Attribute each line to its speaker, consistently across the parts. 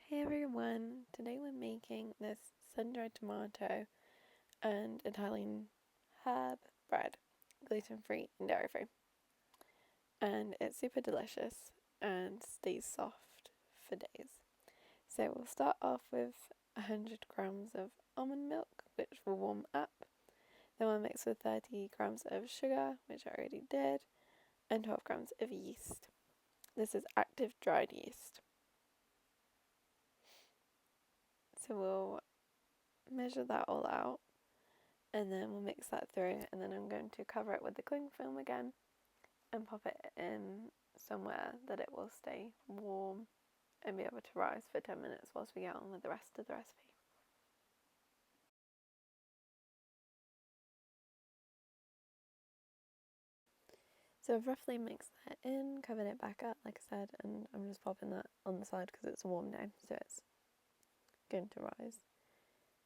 Speaker 1: Hey everyone, today we're making this sun-dried tomato and Italian herb bread, gluten-free and dairy-free. And it's super delicious and stays soft for days. So we'll start off with 100 grams of almond milk, which will warm up. Then we'll mix with 30 grams of sugar, which I already did, and 12 grams of yeast. This is active dried yeast. So we'll measure that all out. And then we'll mix that through, and then I'm going to cover it with the cling film again and pop it in somewhere that it will stay warm and be able to rise for 10 minutes whilst we get on with the rest of the recipe. So I've roughly mixed that in, covered it back up like I said, and I'm just popping that on the side because it's warm now, so it's going to rise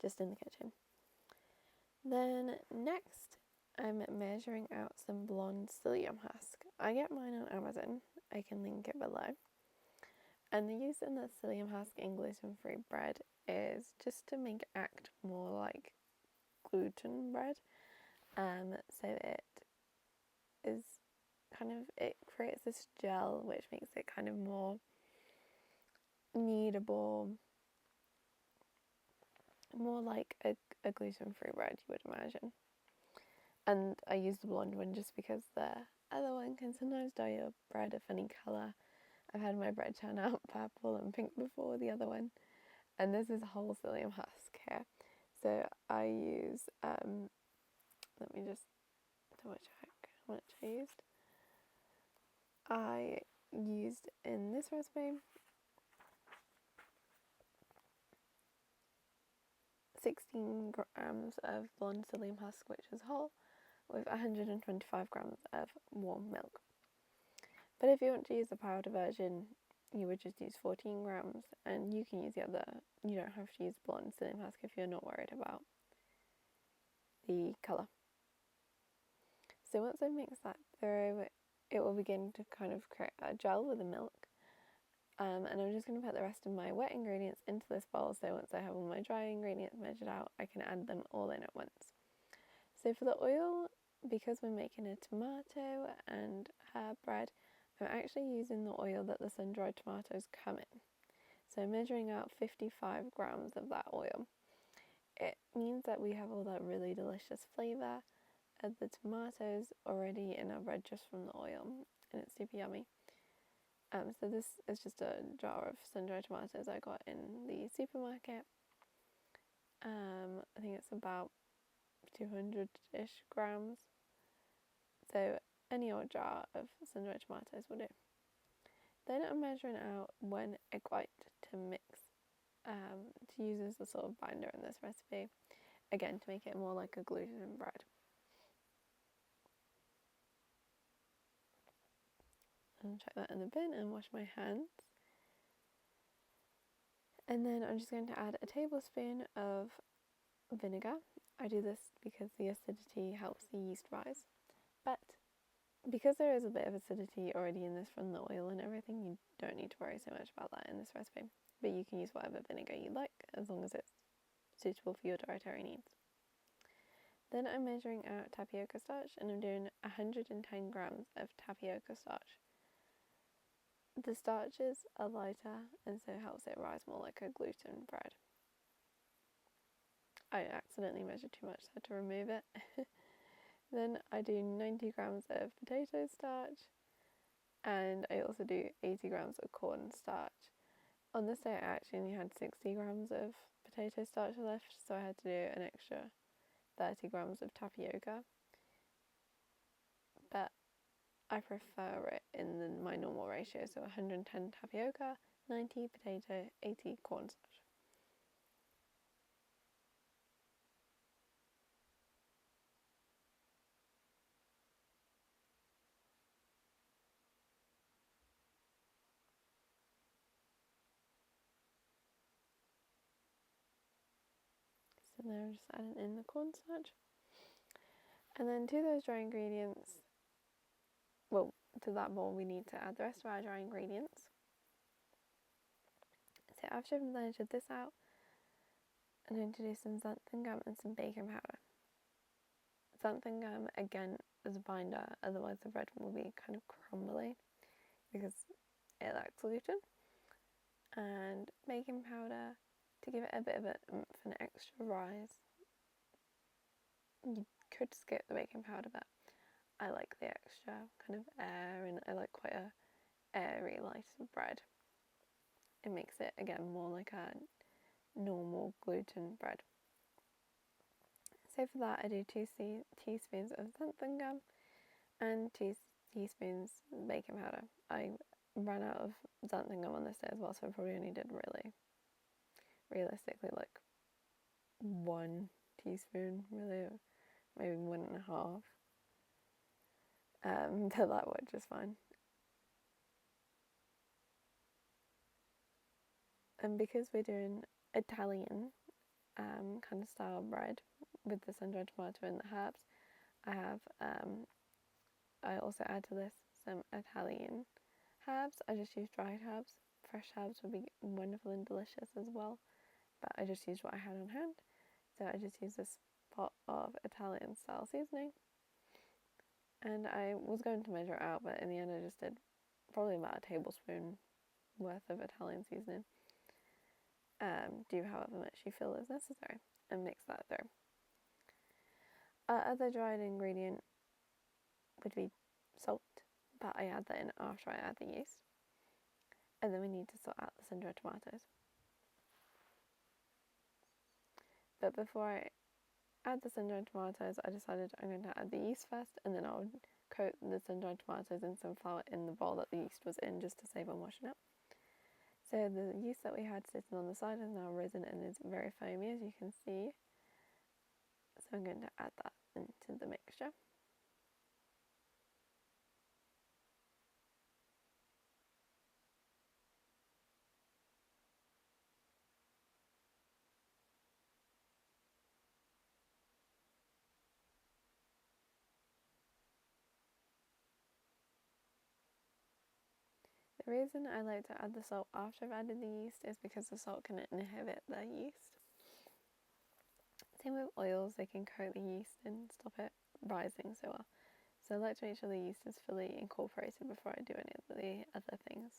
Speaker 1: just in the kitchen. Then next I'm measuring out some blonde psyllium husk. I get mine on Amazon, I can link it below. And the use in the psyllium husk in gluten-free bread is just to make it act more like gluten bread. So it is it creates this gel which makes it kind of more kneadable, more like a gluten-free bread you would imagine. And I use the blonde one just because the other one can sometimes dye your bread a funny colour. I've had my bread turn out purple and pink before, the other one. And this is whole psyllium husk here. So I use, let me just double check how much I used. I used in this recipe 16 grams of blonde psyllium husk, which is whole, with 125 grams of warm milk. But if you want to use the powder version, you would just use 14 grams, and you can use the other. You don't have to use blonde psyllium husk if you're not worried about the colour. So once I mix that through, it will begin to kind of create a gel with the milk. And I'm just going to put the rest of my wet ingredients into this bowl, so once I have all my dry ingredients measured out, I can add them all in at once. So for the oil, because we're making a tomato and herb bread, I'm actually using the oil that the sun-dried tomatoes come in. So I'm measuring out 55 grams of that oil. It means that we have all that really delicious flavour of the tomatoes already in our bread just from the oil, and it's super yummy. So this is just a jar of sun-dried tomatoes I got in the supermarket. I think it's about 200-ish grams. So any old jar of sun-dried tomatoes will do. Then I'm measuring out 1 egg white to mix, to use as a sort of binder in this recipe. Again, to make it more like a gluten bread. And chuck that in the bin and wash my hands. And then I'm just going to add a tablespoon of vinegar. I do this because the acidity helps the yeast rise. But because there is a bit of acidity already in this from the oil and everything, you don't need to worry so much about that in this recipe. But you can use whatever vinegar you like, as long as it's suitable for your dietary needs. Then I'm measuring out tapioca starch, and I'm doing 110 grams of tapioca starch. The starches are lighter, and so it helps it rise more like a gluten bread. I accidentally measured too much, so I had to remove it. Then I do 90 grams of potato starch, and I also do 80 grams of corn starch. On this day I actually only had 60 grams of potato starch left, so I had to do an extra 30 grams of tapioca. But I prefer it in my normal ratio, so 110 tapioca, 90 potato, 80 cornstarch. So now I'm just adding in the cornstarch. And then to those dry ingredients, to that bowl we need to add the rest of our dry ingredients. So after I've blended this out, I'm going to do some xanthan gum and some baking powder. Xanthan gum, again, as a binder, otherwise the bread will be kind of crumbly because it lacks gluten. And baking powder to give it a bit of an extra rise. You could skip the baking powder, but I like the extra kind of air, and I like quite a airy, light bread. It makes it, again, more like a normal gluten bread. So for that, I do 2 teaspoons of xanthan gum and 2 teaspoons baking powder. I ran out of xanthan gum on this day as well, so I probably only did realistically like 1 teaspoon, really, maybe 1.5. But that worked just fine. And because we're doing Italian kind of style bread with the sun-dried tomato and the herbs, I also add to this some Italian herbs. I just use dried herbs. Fresh herbs would be wonderful and delicious as well, but I just used what I had on hand. So I just used this pot of Italian style seasoning, and I was going to measure it out, but in the end I just did probably about a tablespoon worth of Italian seasoning. Do however much you feel is necessary and mix that through. Other dried ingredient would be salt, but I add that in after I add the yeast. And then we need to sort out the sun-dried tomatoes. But before I add the sun-dried tomatoes, I decided I'm going to add the yeast first, and then I'll coat the sun-dried tomatoes in some flour in the bowl that the yeast was in, just to save on washing up. So the yeast that we had sitting on the side has now risen and is very foamy, as you can see. So I'm going to add that into the mixture. The reason I like to add the salt after I've added the yeast is because the salt can inhibit the yeast. Same with oils, they can coat the yeast and stop it rising so well. So I like to make sure the yeast is fully incorporated before I do any of the other things.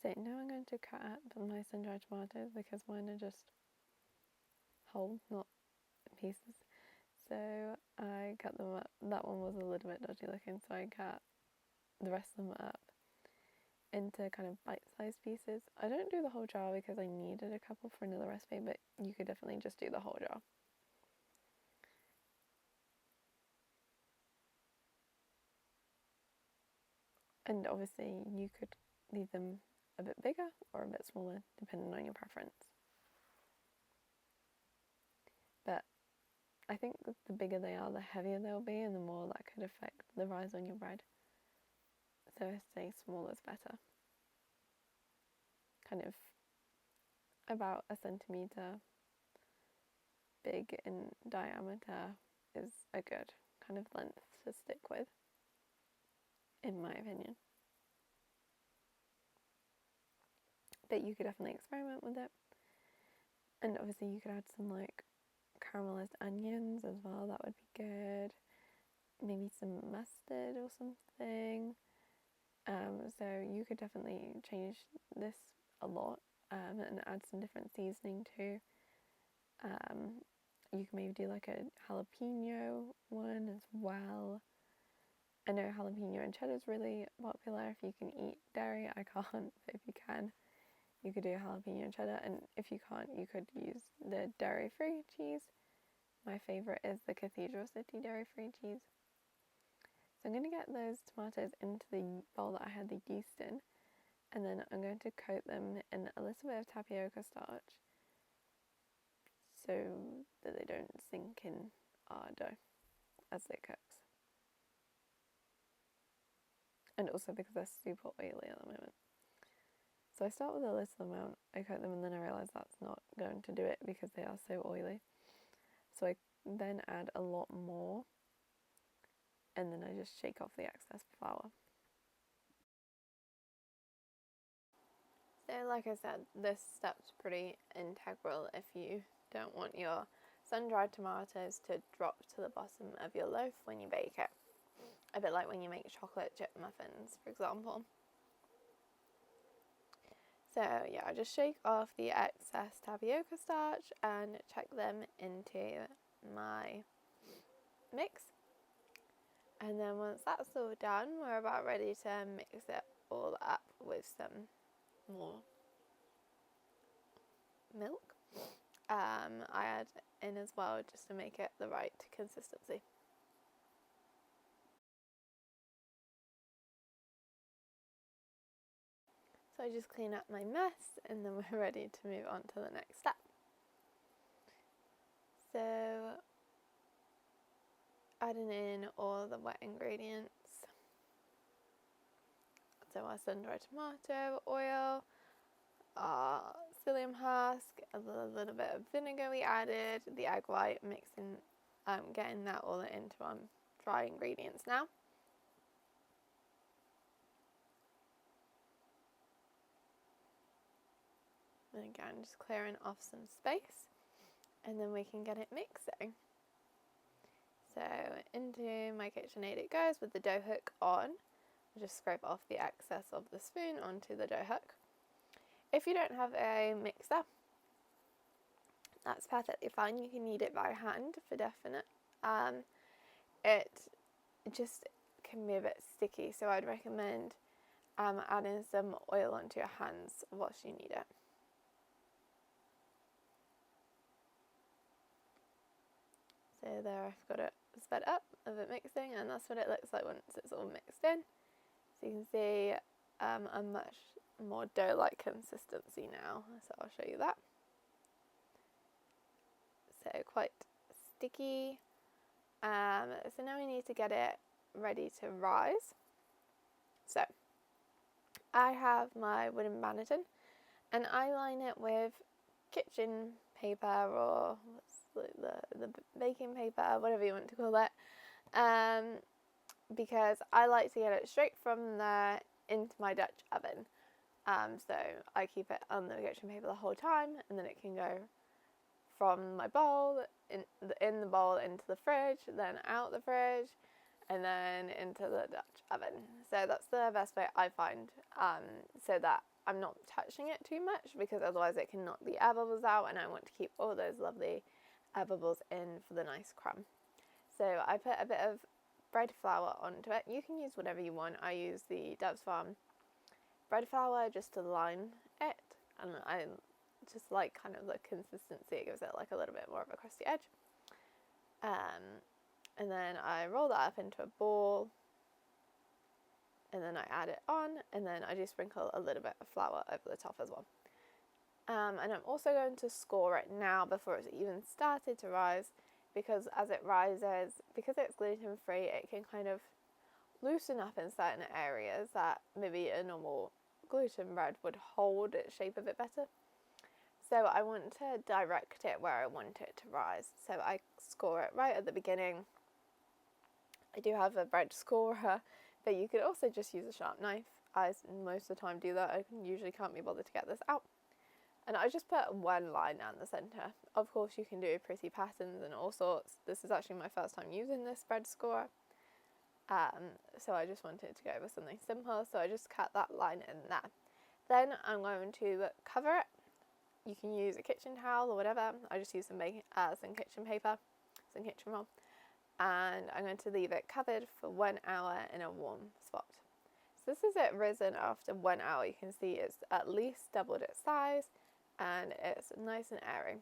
Speaker 1: So now I'm going to cut up my sun-dried tomatoes because mine are just whole, not pieces. So I cut them up. That one was a little bit dodgy looking, so I cut the rest of them up into kind of bite-sized pieces. I don't do the whole jar because I needed a couple for another recipe, but you could definitely just do the whole jar. And obviously you could leave them a bit bigger or a bit smaller depending on your preference. But I think the bigger they are, the heavier they'll be, and the more that could affect the rise on your bread. So I say small is better. Kind of about a centimetre big in diameter is a good kind of length to stick with, in my opinion. But you could definitely experiment with it. And obviously you could add some like caramelized onions as well, that would be good. Maybe some mustard or something. So you could definitely change this a lot and add some different seasoning too. You can maybe do like a jalapeno one as well. I know jalapeno and cheddar is really popular if you can eat dairy. I can't, but if you can, you could do jalapeno and cheddar. And if you can't, you could use the dairy-free cheese. My favourite is the Cathedral City dairy-free cheese. So I'm going to get those tomatoes into the bowl that I had the yeast in, and then I'm going to coat them in a little bit of tapioca starch so that they don't sink in our dough as it cooks. And also because they're super oily at the moment. So I start with a little amount, I coat them, and then I realise that's not going to do it because they are so oily. So I then add a lot more, and then I just shake off the excess flour. So like I said, this step's pretty integral if you don't want your sun-dried tomatoes to drop to the bottom of your loaf when you bake it. A bit like when you make chocolate chip muffins, for example. So yeah, I just shake off the excess tapioca starch and chuck them into my mix. And then once that's all done, we're about ready to mix it all up with some more milk. I add in as well just to make it the right consistency. So I just clean up my mess and then we're ready to move on to the next step. So adding in all the wet ingredients. So our sun-dried tomato, oil, our psyllium husk, a little bit of vinegar we added, the egg white, mixing, getting that all into our dry ingredients now. And again, just clearing off some space, and then we can get it mixing. So into my KitchenAid it goes with the dough hook on. I'll just scrape off the excess of the spoon onto the dough hook. If you don't have a mixer, that's perfectly fine. You can knead it by hand for definite. It just can be a bit sticky, so I'd recommend adding some oil onto your hands whilst you knead it. So there I've got it sped up of it mixing, and that's what it looks like once it's all mixed in. So you can see a much more dough-like consistency now, so I'll show you that. So quite sticky. So now we need to get it ready to rise. So I have my wooden banneton and I line it with kitchen paper or the baking paper, whatever you want to call it, because I like to get it straight from there into my Dutch oven. So I keep it on the kitchen paper the whole time, and then it can go from my bowl, in the bowl into the fridge, then out the fridge, and then into the Dutch oven. So that's the best way I find, so that I'm not touching it too much, because otherwise it can knock the air bubbles out, and I want to keep all those lovely air bubbles in for the nice crumb. So I put a bit of bread flour onto it. You can use whatever you want. I use the Dove's Farm bread flour just to line it, and I just like kind of the consistency. It gives it like a little bit more of a crusty edge. And then I roll that up into a ball, and then I add it on, and then I do sprinkle a little bit of flour over the top as well. And I'm also going to score it now before it's even started to rise, because as it rises, because it's gluten-free, it can kind of loosen up in certain areas that maybe a normal gluten bread would hold its shape a bit better. So I want to direct it where I want it to rise. So I score it right at the beginning. I do have a bread scorer, but you could also just use a sharp knife. I most of the time do that. I usually can't be bothered to get this out. And I just put one line down the centre. Of course you can do pretty patterns and all sorts. This is actually my first time using this bread scorer. So I just wanted to go with something simple, so I just cut that line in there. Then I'm going to cover it. You can use a kitchen towel or whatever. I just use some kitchen paper, some kitchen roll, and I'm going to leave it covered for 1 hour in a warm spot. So this is it risen after 1 hour. You can see it's at least doubled its size, and it's nice and airy.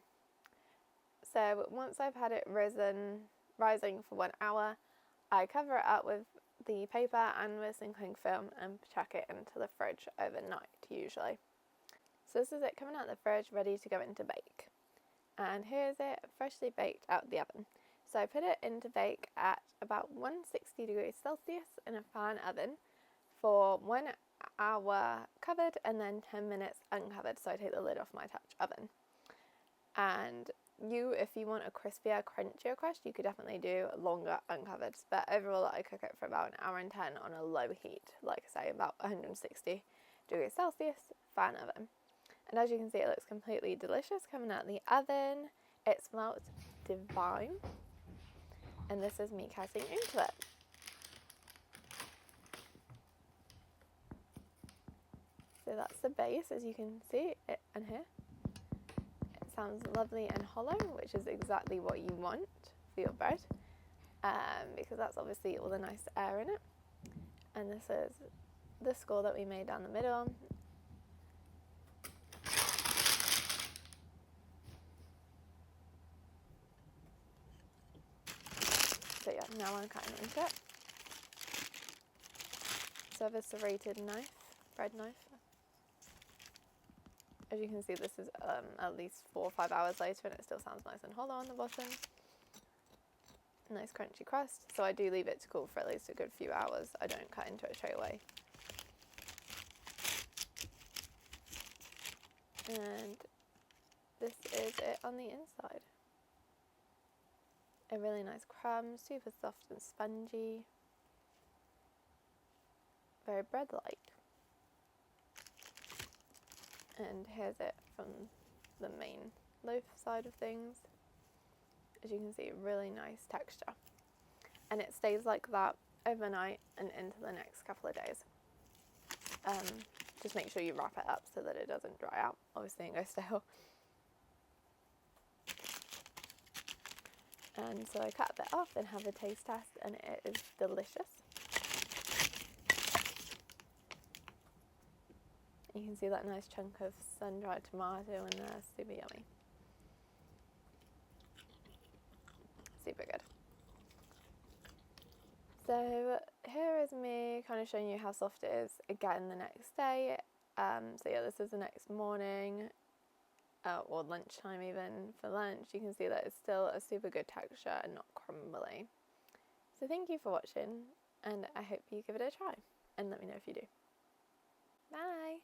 Speaker 1: So once I've had it rising for 1 hour, I cover it up with the paper and with some cling film and chuck it into the fridge overnight usually. So this is it coming out of the fridge, ready to go into bake. And here's it freshly baked out the oven. So I put it into bake at about 160 degrees Celsius in a fan oven for hour covered and then 10 minutes uncovered, so I take the lid off my touch oven. And if you want a crispier, crunchier crust, you could definitely do longer uncovered, but overall I cook it for about an hour and 10 on a low heat, like I say, about 160 degrees Celsius, fan oven. And as you can see, it looks completely delicious coming out of the oven. It smells divine, and this is me cutting into it. So that's the base, as you can see it and hear. It sounds lovely and hollow, which is exactly what you want for your bread, because that's obviously all the nice air in it. And this is the score that we made down the middle. So yeah, now I'm cutting into it. So I have a serrated knife, bread knife. As you can see, this is at least 4 or 5 hours later and it still sounds nice and hollow on the bottom. Nice crunchy crust. So I do leave it to cool for at least a good few hours. I don't cut into it straight away. And this is it on the inside. A really nice crumb, super soft and spongy. Very bread-like. And here's it from the main loaf side of things. As you can see, really nice texture. And it stays like that overnight and into the next couple of days. Just make sure you wrap it up so that it doesn't dry out, obviously, and go stale. And so I cut a bit off and have a taste test, and it is delicious. You can see that nice chunk of sun-dried tomato in there, super yummy. Super good. So here is me kind of showing you how soft it is again the next day. So yeah, this is the next morning, or lunchtime even. For lunch, you can see that it's still a super good texture and not crumbly. So thank you for watching, and I hope you give it a try, and let me know if you do. Bye!